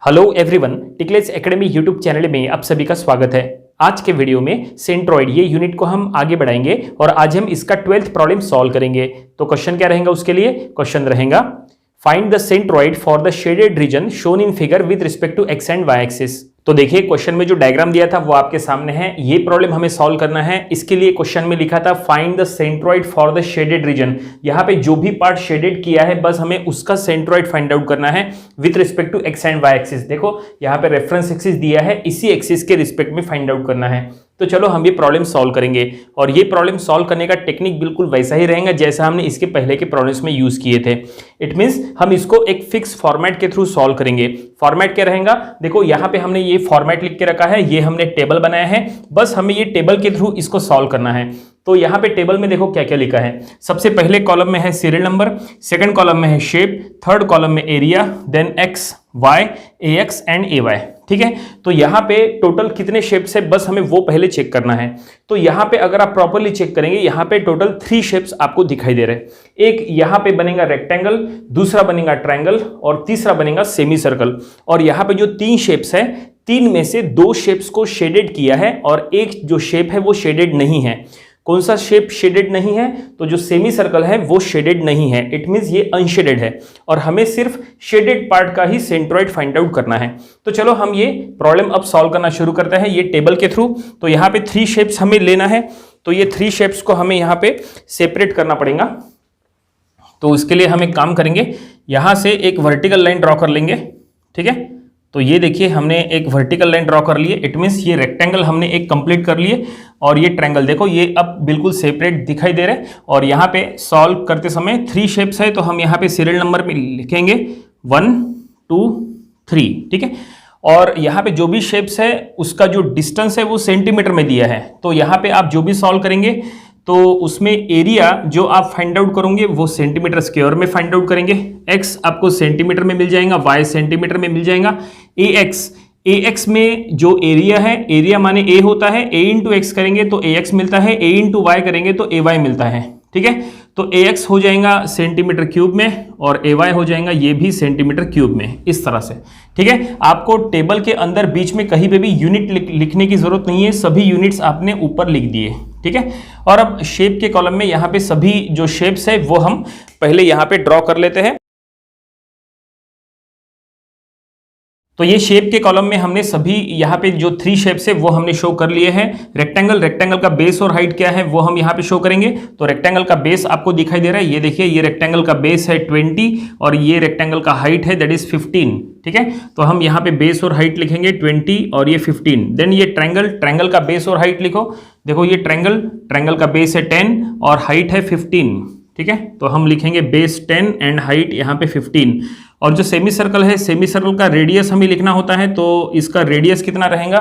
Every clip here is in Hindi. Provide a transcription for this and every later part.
हेलो एवरीवन, टिकलेट्स एकेडमी यूट्यूब चैनल में आप सभी का स्वागत है। आज के वीडियो में सेंट्रोइड ये यूनिट को हम आगे बढ़ाएंगे और आज हम इसका 12th प्रॉब्लम सॉल्व करेंगे। तो क्वेश्चन क्या रहेगा उसके लिए? क्वेश्चन रहेगा find the centroid for the shaded region shown in figure with respect to x and y axis. तो देखिए क्वेश्चन में जो डायग्राम दिया था वो आपके सामने है। ये प्रॉब्लम हमें सॉल्व करना है। इसके लिए क्वेश्चन में लिखा था find the centroid for the shaded reason. यहाँ पे जो भी पार्ट शेडेड किया है बस हमें उसका सेंट्रोइड फाइंड आउट करना है with respect to x and y axis. देखो यहाँ पे रेफरेंस एक्सिस दिया है, इसी एक्सिस के रिस्पेक्ट में फाइंड आउट करना है। तो चलो हम ये प्रॉब्लम सॉल्व करेंगे और ये प्रॉब्लम सॉल्व करने का टेक्निक बिल्कुल वैसा ही रहेगा जैसा हमने इसके पहले के प्रॉब्लम्स में यूज किए थे। इट मींस हम इसको एक फिक्स फॉर्मेट के थ्रू सॉल्व करेंगे। फॉर्मेट क्या रहेगा? देखो यहाँ पे हमने ये फॉर्मेट लिख के रखा है, ये हमने टेबल बनाया है, बस हमें ये टेबल के थ्रू इसको सॉल्व करना है। तो यहाँ पे टेबल में देखो क्या क्या लिखा है। सबसे पहले कॉलम में है सीरियल नंबर, सेकंड कॉलम में है शेप, थर्ड कॉलम में area, then x y A x and A y. ठीक है, तो यहाँ पे टोटल कितने शेप्स है बस हमें वो पहले चेक करना है। तो यहाँ पे अगर आप प्रॉपरली चेक करेंगे यहाँ पे टोटल 3 शेप्स आपको दिखाई दे रहे हैं। एक यहाँ पे बनेगा रेक्टेंगल, दूसरा बनेगा ट्रायंगल और तीसरा बनेगा सेमी सर्कल। और यहाँ पे जो 3 शेप्स है, 3 में से 2 शेप्स को शेडेड किया है और एक जो शेप है वो शेडेड नहीं है। कौन सा शेप शेडेड नहीं है? तो जो सेमी सर्कल है वो शेडेड नहीं है। इट मींस ये अनशेडेड है और हमें सिर्फ शेडेड पार्ट का ही सेंट्रोइड फाइंड आउट करना है। तो चलो हम ये प्रॉब्लम अब सॉल्व करना शुरू करते हैं ये टेबल के थ्रू। तो यहाँ पे 3 शेप्स हमें लेना है, तो ये 3 शेप्स को हमें यहाँ पे सेपरेट करना पड़ेगा। तो इसके लिए हम एक काम करेंगे, यहाँ से एक वर्टिकल लाइन ड्रॉ कर लेंगे। ठीक है, तो ये देखिए हमने एक वर्टिकल लाइन ड्रॉ कर लिए। इट मीन्स ये रेक्टेंगल हमने एक कंप्लीट कर लिए और ये ट्रायंगल देखो ये अब बिल्कुल सेपरेट दिखाई दे रहे हैं। और यहाँ पे सॉल्व करते समय 3 शेप्स है तो हम यहाँ पे सीरियल नंबर में लिखेंगे 1 2 3। ठीक है, और यहाँ पे जो भी शेप्स है उसका जो डिस्टेंस है वो सेंटीमीटर में दिया है। तो यहाँ पे आप जो भी सॉल्व करेंगे तो उसमें एरिया जो आप फाइंड आउट करोगे वो सेंटीमीटर स्क्वायर में फाइंड आउट करेंगे। एक्स आपको सेंटीमीटर में मिल जाएगा, वाई सेंटीमीटर में मिल जाएगा। ए एक्स में जो एरिया है, एरिया माने ए होता है, ए इंटू एक्स करेंगे तो ए एक्स मिलता है, ए इंटू वाई करेंगे तो ए वाई मिलता है। ठीक है, तो ए एक्स हो जाएगा सेंटीमीटर क्यूब में और ए वाई हो जाएगा ये भी सेंटीमीटर क्यूब में, इस तरह से। ठीक है, आपको टेबल के अंदर बीच में कहीं पे भी यूनिट लिखने की जरूरत नहीं है, सभी यूनिट्स आपने ऊपर लिख दिए। ठीक है, और अब शेप के कॉलम में यहाँ पे सभी जो शेप्स है वो हम पहले यहाँ पे ड्रॉ कर लेते हैं। तो ये शेप के कॉलम में हमने सभी यहाँ पे जो 3 शेप्स है वो हमने शो कर लिए हैं। रेक्टेंगल का बेस और हाइट क्या है वो हम यहाँ पे शो करेंगे। तो रेक्टेंगल का बेस आपको दिखाई दे रहा है, ये देखिए ये रेक्टेंगल का बेस है 20 और ये रेक्टेंगल का हाइट है दैट इज 15। ठीक है, तो हम यहाँ पे बेस और हाइट लिखेंगे 20 और ये 15। देन ये ट्रायंगल का बेस और हाइट लिखो। देखो ये ट्रायंगल का बेस है 10 और हाइट है 15। ठीक है, तो हम लिखेंगे बेस 10 एंड हाइट यहाँ पे 15। और जो सेमी सर्कल है, सेमी सर्कल का रेडियस हमें लिखना होता है, तो इसका रेडियस कितना रहेगा?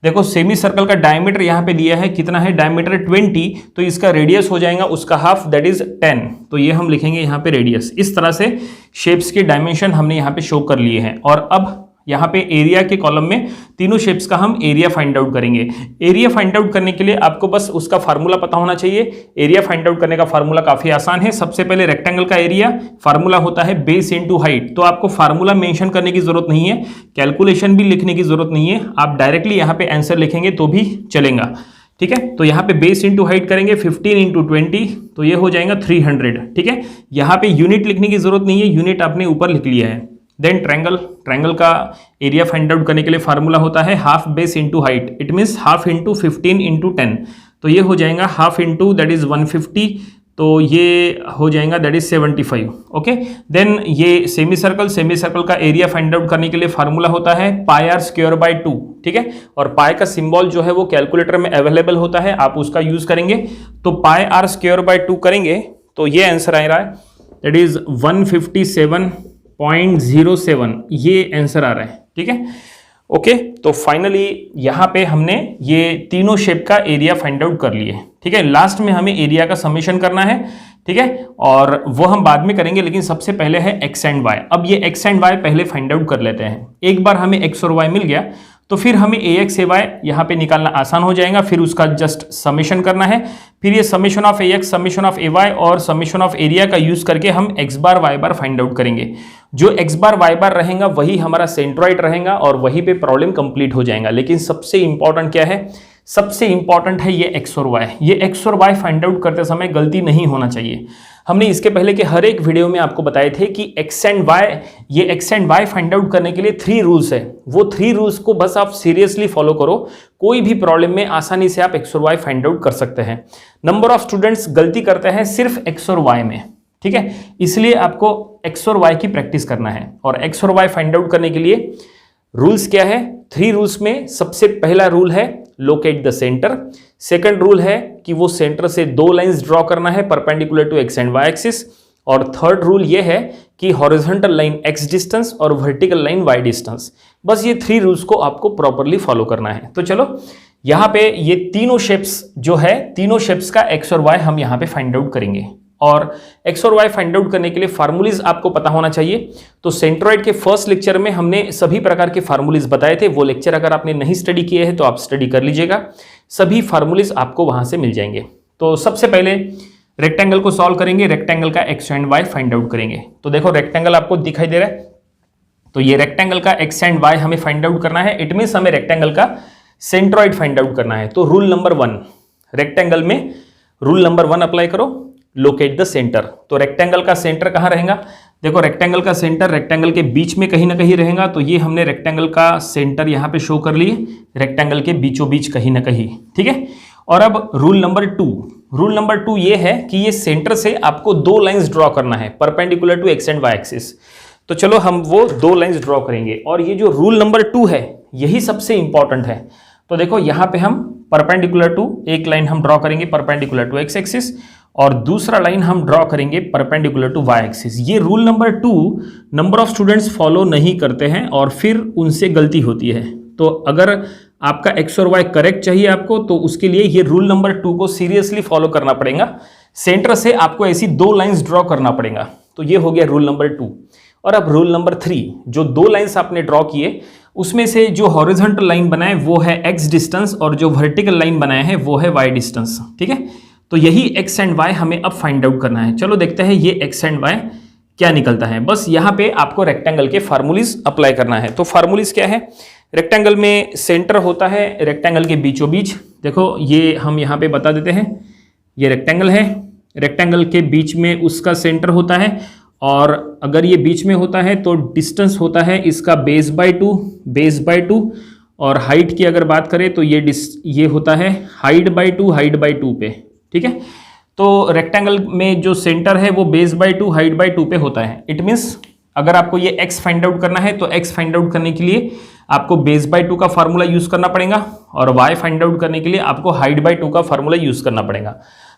देखो सेमी सर्कल का डायमीटर यहाँ पे दिया है, कितना है डायमीटर 20, तो इसका रेडियस हो जाएगा उसका हाफ दैट इज 10। तो ये हम लिखेंगे यहाँ पे रेडियस। इस तरह से शेप्स के डायमेंशन हमने यहाँ पे शो कर लिए हैं। और अब यहाँ पे एरिया के कॉलम में तीनों शेप्स का हम एरिया फाइंड आउट करेंगे। एरिया फाइंड आउट करने के लिए आपको बस उसका फार्मूला पता होना चाहिए। एरिया फाइंड आउट करने का फार्मूला काफी आसान है। सबसे पहले रेक्टेंगल का एरिया फार्मूला होता है बेस इंटू हाइट। तो आपको फार्मूला मेंशन करने की जरूरत नहीं है, कैलकुलेशन भी लिखने की जरूरत नहीं है, आप डायरेक्टली यहाँ पे आंसर लिखेंगे तो भी चलेगा। ठीक है, तो यहाँ पे बेस इंटू हाइट करेंगे 15 इंटू 20, तो ये हो जाएगा 300। ठीक है, यहाँ पे यूनिट लिखने की जरूरत नहीं है, यूनिट आपने ऊपर लिख लिया है। देन ट्रायंगल का एरिया फाइंड आउट करने के लिए फार्मूला होता है half base into height. It means half into 15 into 10, तो ये हो जाएगा हाफ इंटू दैट इज 150, तो ये हो जाएगा दैट इज 75। ओके, देन ये सेमी सर्कल का एरिया फाइंड आउट करने के लिए फार्मूला होता है पाई आर स्क्वायर बाय 2। ठीक है, और पाई का सिंबल जो है वो कैलकुलेटर में अवेलेबल होता है, आप उसका यूज करेंगे। तो पाई आर स्क्वायर बाय 2 करेंगे तो ये आंसर आ रहा है दैट इज 157.07, ये आंसर आ रहा है। ठीक है, ओके, तो फाइनली यहाँ पे हमने ये तीनों शेप का एरिया फाइंड आउट कर लिए। ठीक है, लास्ट में हमें एरिया का समेशन करना है। ठीक है, और वो हम बाद में करेंगे, लेकिन सबसे पहले है एक्स एंड वाई। अब ये एक्स एंड वाई पहले फाइंड आउट कर लेते हैं। एक बार हमें एक्स और वाई मिल गया तो फिर हमें ए एक्स ए वाई यहाँ पे निकालना आसान हो जाएगा। फिर उसका जस्ट समेशन करना है। फिर ये summation of A x, summation of A y और समेशन ऑफ एरिया का यूज करके हम x bar y bar find out करेंगे। जो एक्स बार वाई बार रहेगा वही हमारा सेंट्रॉइड रहेगा और वहीं पे प्रॉब्लम कंप्लीट हो जाएगा। लेकिन सबसे इंपॉर्टेंट क्या है, सबसे इंपॉर्टेंट है ये एक्स और वाई। ये एक्स और वाई फाइंड आउट करते समय गलती नहीं होना चाहिए। हमने इसके पहले के हर एक वीडियो में आपको बताए थे कि एक्स एंड वाई, ये x and y find out करने के लिए 3 रूल्स है। वो 3 रूल्स को बस आप सीरियसली फॉलो करो, कोई भी प्रॉब्लम में आसानी से आप एक्स और वाई फाइंड आउट कर सकते हैं। नंबर ऑफ स्टूडेंट्स गलती करते हैं सिर्फ एक्स और वाई में, ठीक है, इसलिए आपको एक्स और वाई की प्रैक्टिस करना है। और एक्स और वाई फाइंड आउट करने के लिए रूल्स क्या है, 3 रूल्स में सबसे पहला रूल है locate the centre. Second rule है कि वो सेंटर से 2 लाइंस ड्रॉ करना है perpendicular to x and y axis. और थर्ड रूल ये है कि हॉरिजॉन्टल लाइन एक्स डिस्टेंस और वर्टिकल लाइन वाई डिस्टेंस। बस ये 3 रूल्स को आपको प्रॉपरली फॉलो करना है। तो चलो यहाँ पे ये तीनों शेप्स जो है, तीनों शेप्स का एक्स और वाई हम यहाँ पे फाइंड आउट करेंगे। और एक्स और वाई फाइंड आउट करने के लिए फार्मूलीज आपको पता होना चाहिए। तो सेंट्रॉइड के फर्स्ट लेक्चर में हमने सभी प्रकार के फार्मूलीज बताए थे। वो लेक्चर अगर आपने नहीं स्टडी किए हैं तो आप स्टडी कर लीजिएगा, सभी फार्मूलीज आपको वहां से मिल जाएंगे। तो सबसे पहले रेक्टेंगल को सॉल्व करेंगे, रेक्टेंगल का x and y find out करेंगे। तो देखो रेक्टेंगल आपको दिखाई दे रहा है, तो ये रेक्टेंगल का एक्स एंड वाई हमें फाइंड आउट करना है। इट मीन्स हमें रेक्टेंगल का सेंट्रॉइड फाइंड आउट करना है। तो रूल नंबर 1, रेक्टेंगल में रूल नंबर 1 अप्लाई करो, लोकेट द सेंटर। तो रेक्टेंगल का सेंटर कहाँ रहेगा, देखो रेक्टेंगल का सेंटर रेक्टेंगल के बीच में कहीं ना कहीं रहेगा। तो ये हमने रेक्टेंगल का सेंटर यहाँ पे शो कर लिए, रेक्टेंगल के बीचों बीच कहीं ना कहीं, ठीक है। और अब रूल नंबर 2, रूल नंबर 2 ये है कि ये सेंटर से आपको 2 लाइंस ड्रॉ करना है perpendicular to x and y axis. तो चलो हम वो 2 लाइंस ड्रॉ करेंगे। और ये जो रूल नंबर 2 है यही सबसे इंपॉर्टेंट है। तो देखो यहाँ पे हम परपेंडिकुलर टू, एक लाइन हम ड्रॉ करेंगे परपेंडिकुलर टू एक्स एक्सिस और दूसरा लाइन हम ड्रॉ करेंगे परपेंडिकुलर टू वाई एक्सिस। ये rule number 2 number of students follow नहीं करते हैं और फिर उनसे गलती होती है। तो अगर आपका एक्स और वाई करेक्ट चाहिए आपको, तो उसके लिए ये रूल नंबर 2 को सीरियसली फॉलो करना पड़ेगा। सेंटर से आपको ऐसी 2 लाइंस ड्रॉ करना पड़ेगा। तो ये हो गया रूल नंबर 2। और अब रूल नंबर 3, जो 2 लाइंस आपने ड्रॉ किए उसमें से जो हॉरिजॉन्टल लाइन बनाए वो है एक्स डिस्टेंस और जो वर्टिकल लाइन बनाए हैं वो है वाई डिस्टेंस, ठीक है। तो यही एक्स एंड वाई हमें अब फाइंड आउट करना है। चलो देखते हैं ये एक्स एंड वाई क्या निकलता है। बस यहाँ पे आपको रेक्टेंगल के फार्मूलीज अप्लाई करना है। तो फार्मूलीज क्या है, रेक्टेंगल में सेंटर होता है रेक्टेंगल के बीचों बीच। देखो ये हम यहाँ पे बता देते हैं, ये रेक्टेंगल है, रेक्टेंगल के बीच में उसका सेंटर होता है। और अगर ये बीच में होता है तो डिस्टेंस होता है इसका बेस बाय 2, बेस बाय 2। और हाइट की अगर बात करें तो ये होता है हाइट बाय 2, हाइट बाय 2 पे, ठीक है। तो रेक्टेंगल में जो सेंटर है वो बेस बाय 2, हाइट बाय 2 पे होता है। इट मीन्स अगर आपको ये x फाइंड आउट करना है तो x फाइंड आउट करने के लिए आपको बेस बाय 2 का फार्मूला यूज करना पड़ेगा और y फाइंड आउट करने के लिए आपको हाइट बाय 2 का फार्मूला यूज करना पड़ेगा।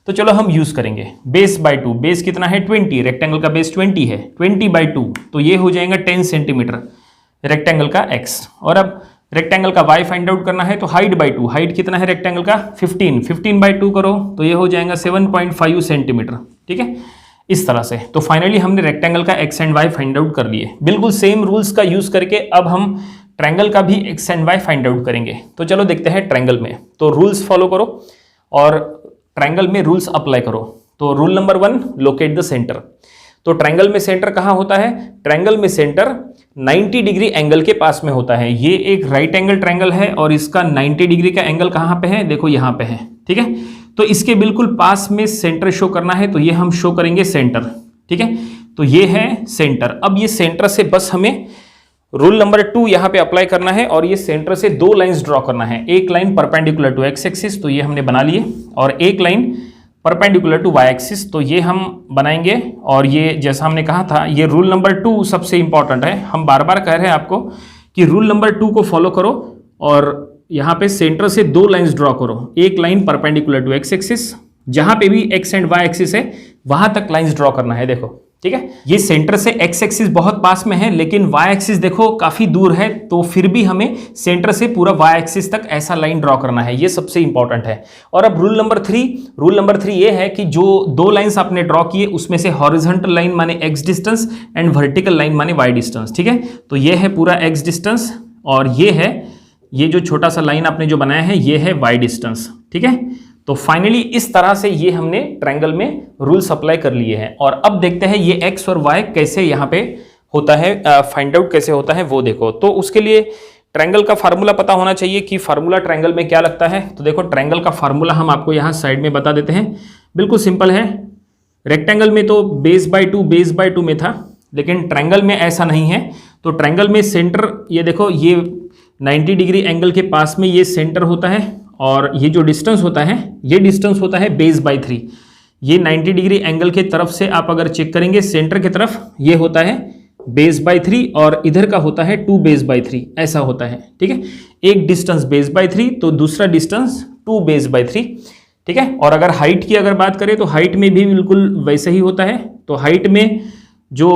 तो चलो हम यूज करेंगे बेस बाय 2। बेस कितना है 20, रेक्टेंगल का बेस 20 है, 20 बाय 2 तो ये हो जाएगा 10 सेंटीमीटर रेक्टेंगल का x। और अब रेक्टेंगल का y फाइंड आउट करना है तो हाइट बाय 2, हाइट कितना है रेक्टेंगल का 15, 15 बाय 2 करो तो ये हो जाएगा 7.5 सेंटीमीटर, ठीक है, इस तरह से। तो फाइनली हमने रेक्टेंगल का x and y find out कर लिए। बिल्कुल सेम रूल्स का यूज करके अब हम ट्रायंगल का भी x and y find out करेंगे। तो चलो देखते हैं ट्रायंगल में। तो रूल्स फॉलो करो और ट्रायंगल में रूल्स अप्लाई करो। तो rule number 1, locate the centre. तो ट्रायंगल में सेंटर कहाँ होता है, ट्रायंगल में सेंटर 90 डिग्री एंगल के पास में होता है। ये एक राइट एंगल ट्रायंगल है और इसका 90 डिग्री का एंगल कहाँ पे है, देखो यहाँ पे है, ठीक है। तो इसके बिल्कुल पास में सेंटर शो करना है तो ये हम शो करेंगे सेंटर, ठीक है। तो ये है सेंटर। अब ये सेंटर से बस हमें रूल नंबर 2 यहाँ पे अप्लाई करना है और ये सेंटर से 2 लाइंस ड्रॉ करना है। एक line perpendicular to x axis तो ये हमने बना लिए और एक line perpendicular to y axis तो ये हम बनाएंगे। और ये जैसा हमने कहा था ये रूल नंबर 2 सबसे इंपॉर्टेंट है। हम बार बार कह रहे हैं आपको कि रूल नंबर 2 को फॉलो करो और यहाँ पे सेंटर से 2 लाइंस ड्रॉ करो। एक line perpendicular to x axis, जहां पे भी एक्स एंड वाई एक्सिस है वहां तक लाइंस ड्रॉ करना है। देखो ठीक है, ये सेंटर से एक्स एक्सिस बहुत पास में है लेकिन वाई एक्सिस देखो काफी दूर है, तो फिर भी हमें सेंटर से पूरा वाई एक्सिस तक ऐसा लाइन ड्रॉ करना है। ये सबसे इंपॉर्टेंट है। और अब रूल नंबर 3 ये है कि जो 2 लाइंस आपने ड्रॉ किए उसमें से हॉरिजॉन्टल लाइन माने x distance and vertical line माने वाई डिस्टेंस, ठीक है। तो ये है पूरा एक्स डिस्टेंस और ये जो छोटा सा लाइन आपने जो बनाया है ये है वाई डिस्टेंस, ठीक है। तो फाइनली इस तरह से ये हमने ट्रायंगल में रूल्स अप्लाई कर लिए हैं। और अब देखते हैं ये एक्स और वाई कैसे यहाँ पे होता है, फाइंड आउट कैसे होता है वो देखो। तो उसके लिए ट्रायंगल का फार्मूला पता होना चाहिए कि फार्मूला ट्रायंगल में क्या लगता है। तो देखो ट्रायंगल का फार्मूला हम आपको यहाँ साइड में बता देते हैं, बिल्कुल सिंपल है। रेक्टेंगल में तो बेस बाय टू में था, लेकिन ट्रायंगल में ऐसा नहीं है। तो ट्रायंगल में सेंटर, ये देखो ये 90 डिग्री एंगल के पास में ये सेंटर होता है, और ये जो डिस्टेंस होता है ये डिस्टेंस होता है बेस बाय 3। ये 90 डिग्री एंगल के तरफ से आप अगर चेक करेंगे सेंटर की तरफ, ये होता है बेस बाय 3 और इधर का होता है 2 बेस बाय 3, ऐसा होता है। ठीक है, एक डिस्टेंस बेस बाय 3 तो दूसरा डिस्टेंस 2 बेस बाय 3। ठीक है, और अगर हाइट की अगर बात करें तो हाइट में भी बिल्कुल वैसे ही होता है। तो हाइट में जो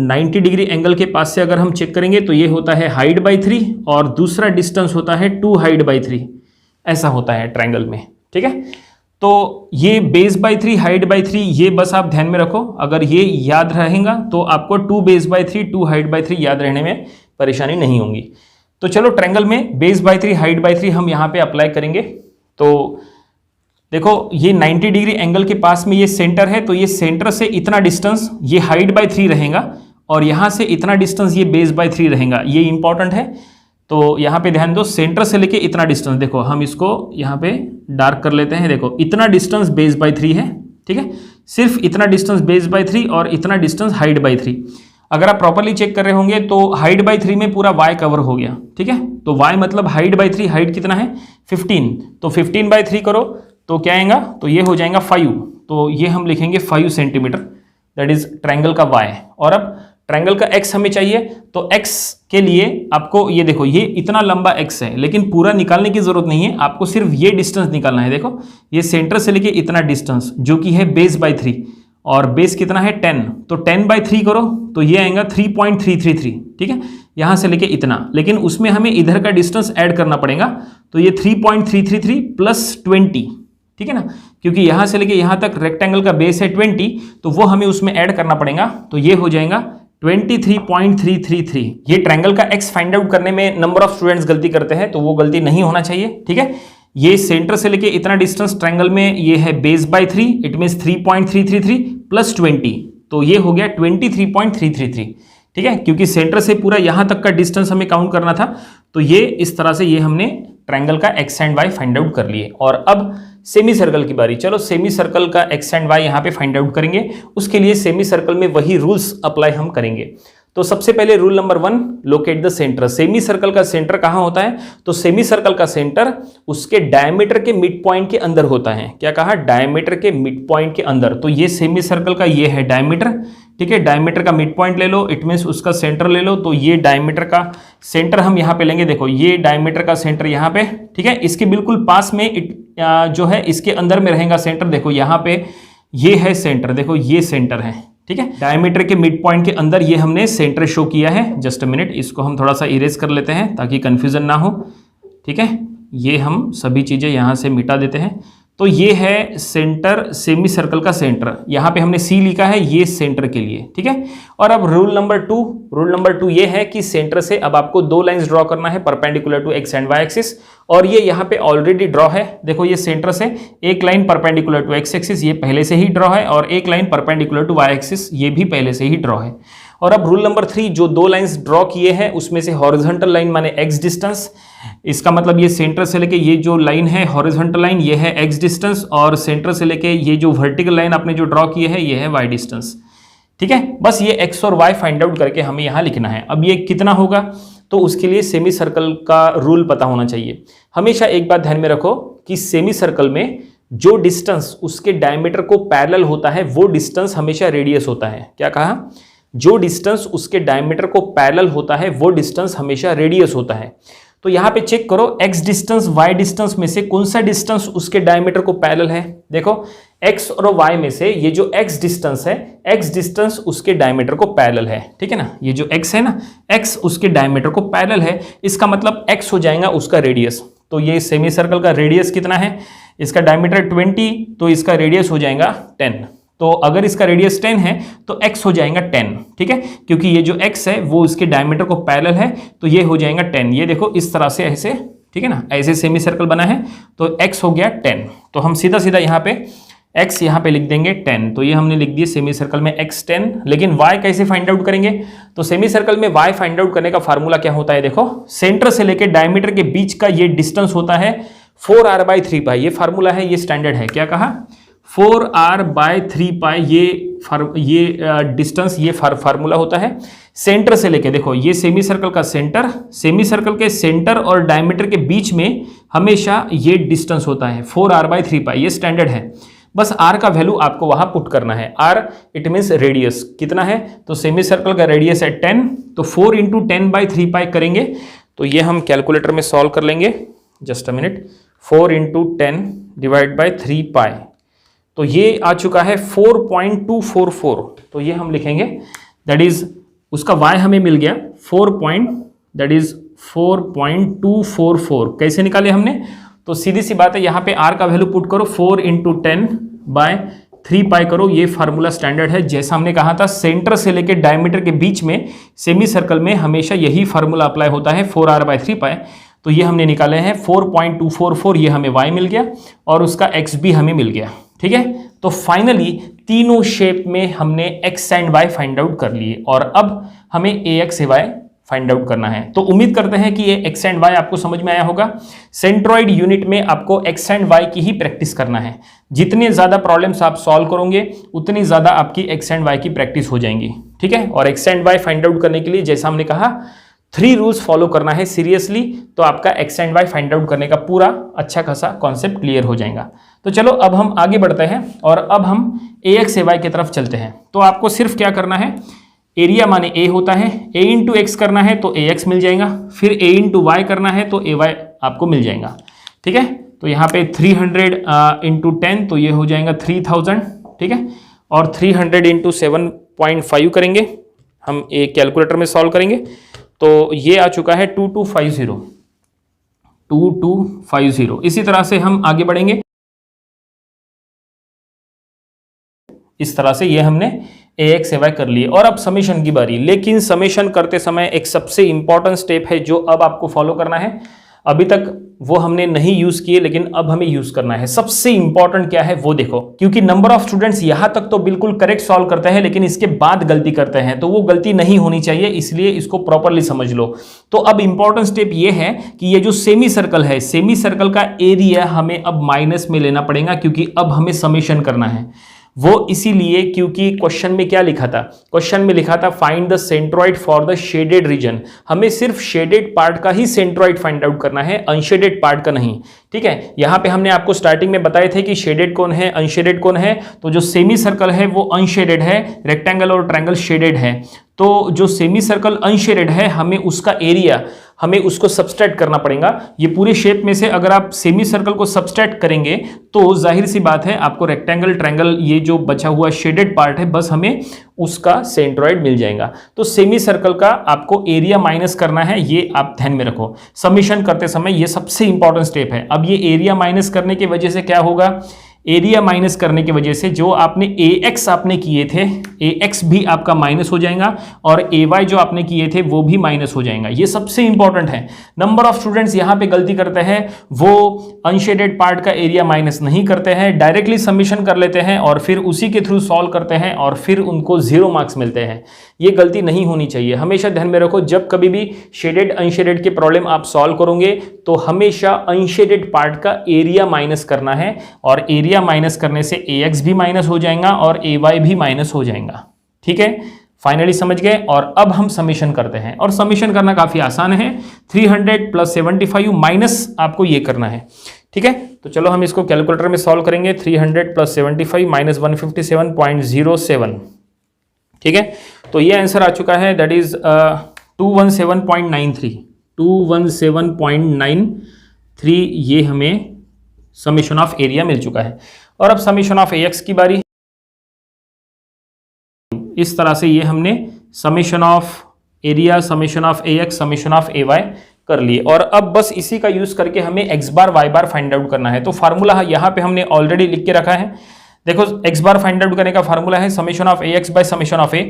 90 डिग्री एंगल के पास से अगर हम चेक करेंगे तो ये होता है हाइट बाय 3 और दूसरा डिस्टेंस होता है 2 हाइट बाय 3, ऐसा होता है ट्रायंगल में। ठीक है, तो ये बेस बाय 3 हाइट बाय 3 ये बस आप ध्यान में रखो। अगर ये याद रहेगा तो आपको 2 बेस बाय 3 2 हाइट बाय 3 याद रहने में परेशानी नहीं होगी। तो चलो ट्रायंगल में बेस बाय 3 हाइट बाय 3 हम यहाँ पे अप्लाई करेंगे। तो देखो ये 90 डिग्री एंगल के पास में ये सेंटर है, तो ये सेंटर से इतना डिस्टेंस ये हाइट बाय 3 रहेगा और यहाँ से इतना डिस्टेंस ये बेस बाय 3 रहेगा। ये इंपॉर्टेंट है, तो यहाँ पे ध्यान दो, सेंटर से लेके इतना डिस्टेंस, देखो हम इसको यहाँ पे डार्क कर लेते हैं। देखो इतना डिस्टेंस बेस बाय 3 है। ठीक है, सिर्फ इतना डिस्टेंस बेस बाय 3 और इतना डिस्टेंस हाइट बाय 3। अगर आप प्रॉपरली चेक कर रहे होंगे तो हाइट बाय 3 में पूरा y कवर हो गया। ठीक है, तो y मतलब हाइट बाय 3, हाइट कितना है 15, तो 15 बाय 3 करो तो क्या आएगा, तो ये हो जाएगा 5। तो ये हम लिखेंगे 5 सेंटीमीटर, दैट इज ट्रायंगल का y। और अब ट्रायंगल का x हमें चाहिए, तो x के लिए आपको ये देखो ये इतना लंबा x है, लेकिन पूरा निकालने की जरूरत नहीं है, आपको सिर्फ ये डिस्टेंस निकालना है। देखो ये सेंटर से लेके इतना डिस्टेंस जो कि है बेस बाय 3 और बेस कितना है 10, तो 10 बाय 3 करो तो ये आएगा 3.333। ठीक है, यहां से लेके इतना, लेकिन उसमें हमें इधर का डिस्टेंस ऐड करना पड़ेगा, तो ये 3.333 प्लस 20। ठीक है ना, क्योंकि यहां से लेके यहां तक रेक्टेंगल का बेस है 20, तो वो हमें उसमें ऐड करना पड़ेगा, तो ये हो जाएगा 23.333। ये ट्रायंगल का x फाइंड आउट करने में नंबर ऑफ स्टूडेंट्स गलती करते हैं, तो वो गलती नहीं होना चाहिए। ठीक है, ये सेंटर से लेके इतना डिस्टेंस ट्रायंगल में ये है base by 3, it means 3.333 plus 20, तो ये हो गया 23.333। ठीक है, क्योंकि सेंटर से पूरा यहां तक का डिस्टेंस हमें काउंट करना था, तो ये इस तरह से ये हमने ट्रायंगल का x and y find out कर लिए। और अब सेमी सर्कल की बारी, चलो सेमी सर्कल का x एंड y यहाँ पे फाइंड आउट करेंगे। उसके लिए सेमी सर्कल में वही रूल्स अप्लाई हम करेंगे। तो सबसे पहले rule number 1, locate the centre. Semi circle का सेंटर कहाँ होता है, तो सेमी सर्कल का सेंटर उसके डायमीटर के मिड पॉइंट के अंदर होता है। क्या कहा, डायमीटर के मिड पॉइंट के अंदर। तो ये सेमी सर्कल का ये है डायमीटर। ठीक है, डायमीटर का मिड पॉइंट ले लो, इट मीन्स उसका सेंटर ले लो। तो ये डायमीटर का सेंटर हम यहाँ पे लेंगे। देखो ये डायमीटर का सेंटर यहाँ पे, ठीक है, इसके बिल्कुल पास में जो है इसके अंदर में रहेगा सेंटर। देखो यहाँ पे ये है सेंटर, देखो ये सेंटर है। ठीक है, डायमीटर के मिड पॉइंट के अंदर ये हमने सेंटर शो किया है। जस्ट अ मिनट, इसको हम थोड़ा सा इरेज कर लेते हैं ताकि कंफ्यूजन ना हो। ठीक है, ये हम सभी चीजें यहाँ से मिटा देते हैं। तो ये है सेंटर, सेमी सर्कल का सेंटर। यहाँ पे हमने C लिखा है, ये सेंटर के लिए। ठीक है, और अब रूल नंबर 2 ये है कि सेंटर से अब आपको 2 लाइंस ड्रॉ करना है perpendicular to x and y axis, और ये यहाँ पे ऑलरेडी ड्रॉ है। देखो ये सेंटर से एक line perpendicular to x axis ये पहले से ही ड्रॉ है, और एक line perpendicular to y axis ये भी पहले से ही ड्रॉ है। और अब रूल नंबर 3, जो 2 लाइंस ड्रॉ किए हैं उसमें से हॉरिजॉन्टल लाइन माने x डिस्टेंस, इसका मतलब ये सेंटर से लेके ये जो लाइन है हॉरिजॉन्टल लाइन ये है x डिस्टेंस, और सेंटर से लेके ये जो वर्टिकल लाइन आपने जो ड्रॉ की है ये है y डिस्टेंस। ठीक है, बस ये x और y फाइंड आउट करके हमें यहाँ लिखना है। अब ये कितना होगा, तो उसके लिए सेमी सर्कल का रूल पता होना चाहिए। हमेशा एक बात ध्यान में रखो कि सेमी सर्कल में जो डिस्टेंस उसके डायमीटर को पैरेलल होता है वो डिस्टेंस हमेशा रेडियस होता है। क्या कहा, जो डिस्टेंस उसके डायमीटर को पैरेलल होता है वो डिस्टेंस हमेशा रेडियस होता है। तो यहाँ पे चेक करो x डिस्टेंस y डिस्टेंस में से कौन सा डिस्टेंस उसके डायमीटर को पैरेलल है। देखो x और y में से ये जो x डिस्टेंस है, x डिस्टेंस उसके डायमीटर को पैरेलल है। ठीक है ना, ये जो x है ना, x उसके डायमीटर को पैरेलल है, इसका मतलब x हो जाएगा उसका रेडियस। तो ये सेमी सर्कल का रेडियस कितना है, इसका डायमीटर 20, तो इसका रेडियस हो जाएगा 10। तो अगर इसका रेडियस 10 है तो x हो जाएगा 10। ठीक है, क्योंकि ये जो x है वो इसके डायमीटर को पैरेलल है, तो ये हो जाएगा 10। ये देखो इस तरह से ऐसे, ठीक है ना, ऐसे सेमी सर्कल बना है, तो x हो गया 10। तो हम सीधा सीधा यहाँ पे x यहाँ पे लिख देंगे 10, तो ये हमने लिख दिए सेमी सर्कल में x 10। लेकिन y कैसे फाइंड आउट करेंगे? तो सेमी सर्कल में y फाइंड आउट करने का फार्मूला क्या होता है? देखो, सेंटर से लेके डायमीटर के बीच का ये डिस्टेंस होता है 4r/3π। ये फार्मूला है, ये स्टैंडर्ड है। क्या कहा? 4r/3π ये डिस्टेंस, ये फार्मूला होता है। सेंटर से लेके, देखो ये सेमी सर्कल का सेंटर, सेमी सर्कल के सेंटर और डायमीटर के बीच में हमेशा ये डिस्टेंस होता है 4r/3π। ये स्टैंडर्ड है। बस r का वैल्यू आपको वहां पुट करना है। r इट मीन्स रेडियस कितना है? तो सेमी सर्कल का रेडियस है 10, तो 4 × 10/3π करेंगे तो ये हम कैलकुलेटर में सॉल्व कर लेंगे। Just a minute. 4 × 10/3π, तो ये आ चुका है 4.244। तो ये हम लिखेंगे, दैट इज उसका y हमें मिल गया 4.244। कैसे निकाले हमने? तो सीधी सी बात है, यहाँ पे r का वैल्यू पुट करो, 4 × 10/3π करो। ये फार्मूला स्टैंडर्ड है। जैसा हमने कहा था, सेंटर से लेकर डायमीटर के बीच में सेमी सर्कल में हमेशा यही फार्मूला अप्लाई होता है 4r/3π। तो ये हमने निकाले हैं 4.244, ये हमें y मिल गया और उसका x भी हमें मिल गया। ठीक है, तो फाइनली तीनों शेप में हमने x and y find out कर लिए और अब हमें ax y फाइंड आउट करना है। तो उम्मीद करते हैं कि ये x एंड y आपको समझ में आया होगा। सेंट्रॉइड यूनिट में आपको x एंड y की ही प्रैक्टिस करना है। जितने ज़्यादा प्रॉब्लम्स आप सॉल्व करोगे उतनी ज़्यादा आपकी x एंड y की प्रैक्टिस हो जाएंगी। ठीक है, और x and y find out करने के लिए जैसा हमने कहा 3 रूल्स फॉलो करना है सीरियसली, तो आपका x and y find out करने का पूरा अच्छा खासा कॉन्सेप्ट क्लियर हो जाएगा। तो चलो अब हम आगे बढ़ते हैं और अब हम ax y की तरफ चलते हैं। तो आपको सिर्फ क्या करना है, एरिया माने a होता है, a × x करना है तो ax मिल जाएगा, फिर a × y करना है तो ay आपको मिल जाएगा। ठीक है, तो यहाँ पे 300 × 10 तो ये हो जाएगा 3000। ठीक है, और 300 × 7.5 करेंगे हम, एक कैलकुलेटर में सॉल्व करेंगे तो ये आ चुका है 2250। इसी तरह से हम आगे बढ़ेंगे। इस तरह से ये हमने ax y कर लिए और अब समेशन की बारी। लेकिन समेशन करते समय एक सबसे इंपॉर्टेंट स्टेप है जो अब आपको फॉलो करना है। अभी तक वो हमने नहीं यूज किए, लेकिन अब हमें यूज करना है। सबसे इंपॉर्टेंट क्या है वो देखो, क्योंकि नंबर ऑफ स्टूडेंट्स यहां तक तो बिल्कुल करेक्ट सॉल्व करते हैं लेकिन इसके बाद गलती करते हैं, तो वो गलती नहीं होनी चाहिए, इसलिए इसको प्रॉपरली समझ लो। तो अब इंपॉर्टेंट स्टेप ये है कि ये जो सेमी सर्कल है, सेमी सर्कल का एरिया हमें अब माइनस में लेना पड़ेगा, क्योंकि अब हमें समेशन करना है। वो इसीलिए क्योंकि क्वेश्चन में क्या लिखा था? क्वेश्चन में लिखा था find the centroid for the shaded reason. हमें सिर्फ शेडेड पार्ट का ही सेंट्रॉइड फाइंड आउट करना है, अनशेडेड पार्ट का नहीं। ठीक है, यहां पे हमने आपको स्टार्टिंग में बताए थे कि शेडेड कौन है, अनशेडेड कौन है। तो जो सेमी सर्कल है वो अनशेडेड है, रेक्टेंगल और ट्रायंगल शेडेड है। तो जो सेमी सर्कल अनशेडेड है, हमें उसका एरिया, हमें उसको सब्सट्रैक्ट करना पड़ेगा। ये पूरे शेप में से अगर आप सेमी सर्कल को सब्सट्रैक्ट करेंगे तो जाहिर सी बात है आपको रेक्टेंगल, ट्रायंगल, ये जो बचा हुआ शेडेड पार्ट है, बस हमें उसका सेंट्रॉइड मिल जाएगा। तो सेमी सर्कल का आपको एरिया माइनस करना है, ये आप ध्यान में रखो। समेशन करते समय ये सबसे इंपॉर्टेंट स्टेप है। अब ये एरिया माइनस करने की वजह से क्या होगा? एरिया माइनस करने की वजह से जो आपने ax आपने किए थे, ax भी आपका माइनस हो जाएगा और ay जो आपने किए थे वो भी माइनस हो जाएगा। ये सबसे इंपॉर्टेंट है। नंबर ऑफ स्टूडेंट्स यहाँ पे गलती करते हैं, वो अनशेडेड पार्ट का एरिया माइनस नहीं करते हैं, डायरेक्टली समेशन कर लेते हैं और फिर उसी के थ्रू सॉल्व करते हैं और फिर उनको 0 मार्क्स मिलते हैं। ये गलती नहीं होनी चाहिए। हमेशा ध्यान में रखो, जब कभी भी शेडेड अनशेडेड के प्रॉब्लम आप सॉल्व करोगे तो हमेशा अनशेडेड पार्ट का एरिया माइनस करना है और एरिया माइनस करने से ax भी माइनस हो जाएगा और ay भी माइनस हो जाएगा। ठीक है, फाइनली समझ गए। और अब हम समेशन करते हैं और समेशन करना काफी आसान है। 300 + 75 माइनस आपको ये करना है। ठीक है, तो चलो हम इसको कैलकुलेटर में सॉल्व करेंगे। 300 + 75 - 157.07। ठीक है, तो ये आंसर आ चुका है, दैट इज 217.93। 217.93 ये हमें समेशन ऑफ एरिया मिल चुका है। और अब समेशन ऑफ ax की बारी। इस तरह से ये हमने summation of area, summation of ax, summation of ay कर लिए और अब बस इसी का यूज करके हमें x बार y बार फाइंड आउट करना है। तो फार्मूला यहाँ पे हमने ऑलरेडी लिख के रखा है। देखो, x बार फाइंड आउट करने का फार्मूला है summation of ax bye summation of a।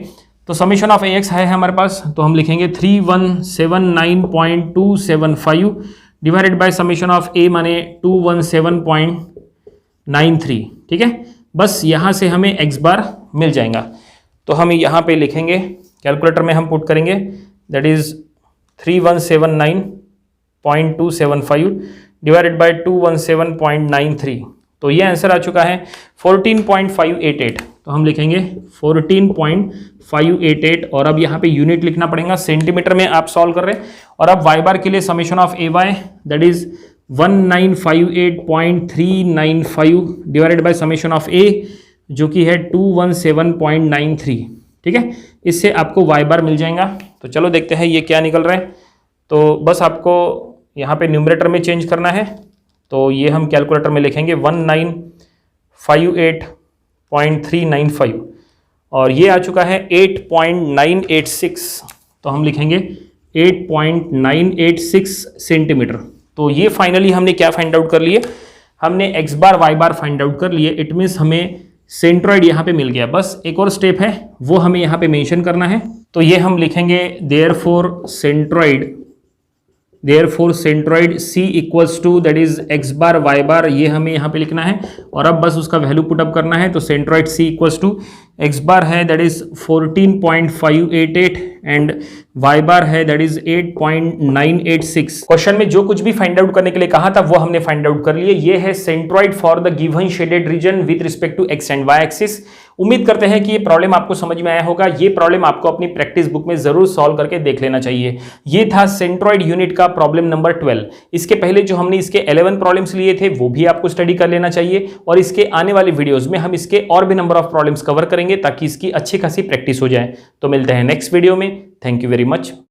तो समेशन ऑफ ax है हमारे पास, तो हम लिखेंगे 3179.275 divided by summation of a माने 217.93। ठीक है, बस यहाँ से हमें x बार मिल जाएगा। तो हम यहाँ पे लिखेंगे, कैलकुलेटर में हम पुट करेंगे, दैट इज 3179.275 डिवाइडेड बाय 217.93। तो ये आंसर आ चुका है 14.588। तो हम लिखेंगे 14.588 और अब यहाँ पे यूनिट लिखना पड़ेगा, सेंटीमीटर में आप सॉल्व कर रहे हैं। और अब y बार के लिए summation of A y that is 1958.395 divided by summation of a जो कि है 217.93। ठीक है, इससे आपको y बार मिल जाएगा। तो चलो देखते हैं ये क्या निकल रहा है। तो बस आपको यहाँ पे न्यूमरेटर में चेंज करना है। तो ये हम कैलकुलेटर में लिखेंगे 1958.395 और ये आ चुका है 8.986। तो हम लिखेंगे 8.986 सेंटीमीटर। तो ये फाइनली हमने क्या फाइंड आउट कर लिए, हमने x बार y बार फाइंड आउट कर लिए। इट मीन्स हमें सेंट्रॉइड यहाँ पे मिल गया। बस एक और स्टेप है वो हमें यहाँ पे मेंशन करना है। तो ये हम लिखेंगे therefore centroid C equals to that is x bar y bar, ये हमें यहाँ पे लिखना है। और अब बस उसका वैल्यू पुटअप करना है। तो centroid C equals to x bar है that is 14.588 and y bar है दैट इज 8.986। क्वेश्चन में जो कुछ भी फाइंड आउट करने के लिए कहा था वो हमने फाइंड आउट कर लिए। ये है centroid for the given shaded region with respect to x and y axis. उम्मीद करते हैं कि ये प्रॉब्लम आपको समझ में आया होगा। ये प्रॉब्लम आपको अपनी प्रैक्टिस बुक में जरूर सॉल्व करके देख लेना चाहिए। ये था सेंट्रॉइड यूनिट का प्रॉब्लम नंबर 12। इसके पहले जो हमने इसके 11 प्रॉब्लम्स लिए थे वो भी आपको स्टडी कर लेना चाहिए और इसके आने वाले वीडियोस में हम इसके और भी नंबर ऑफ प्रॉब्लम्स कवर करेंगे ताकि इसकी अच्छी खासी प्रैक्टिस हो जाए। तो मिलते हैं नेक्स्ट वीडियो में। Thank you very much.